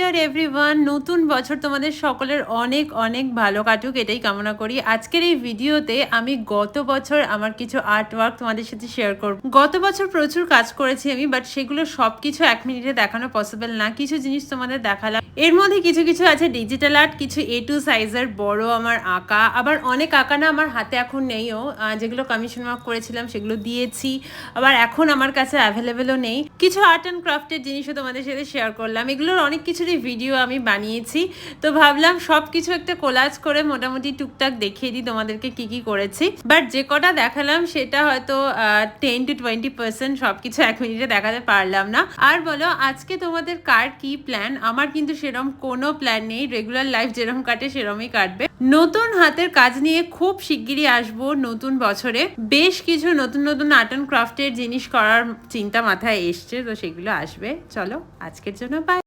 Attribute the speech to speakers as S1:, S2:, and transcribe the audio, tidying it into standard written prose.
S1: Deer everyone, নতুন বছর তোমাদের সকলের অনেক অনেক ভালো কাটুক এটাই কামনা করি। আজকের এই ভিডিওতে আমি গত বছর আমার কিছু আর্ট ওয়ার্ক তোমাদের সাথে শেয়ার করব। গত বছর প্রচুর কাজ করেছি আমি, বাট সেগুলো সব কিছু 1 মিনিটে দেখানো পসিবল না। কিছু জিনিস তোমাদের দেখালাম, এর মধ্যে কিছু কিছু আছে ডিজিটাল আর্ট, কিছু A2 সাইজের বড় আমার আঁকা, আবার অনেক আঁকা না আমার হাতে এখন নেইও, যেগুলো কমিশন ওয়ার্ক করেছিলাম সেগুলো দিয়েছি, আবার এখন আমার কাছে অ্যাভেলেবেলও নেই। কিছু আর্ট অ্যান্ড ক্রাফটের জিনিসও তোমাদের সাথে শেয়ার করলাম। এগুলোর অনেক কিছুরই ভিডিও আমি বানিয়েছি, তো ভাবলাম সব কিছু একটা কোলাজ করে মোটামুটি টুকটাক দেখিয়ে দিই তোমাদেরকে কি কি করেছি। বাট যে কটা দেখালাম সেটা হয়তো 10 to 20%, সব কিছু 1 মিনিটে দেখাতে পারলাম না। আর বলো আজকে তোমাদের কার কি প্ল্যান? আমার কিন্তু সেরকম কোনো প্ল্যান নেই, রেগুলার লাইফ যেরকম কাটে সেরকমই কাটবে। নতুন হাতের কাজ নিয়ে খুব শিগগিরই আসবো নতুন বছরে। বেশ কিছু নতুন নতুন আর্ট অ্যান্ড ক্রাফটের জিনিস করার চিন্তা মাথায় এসছে, তো সেগুলো আসবে। চলো আজকের জন্য বাই।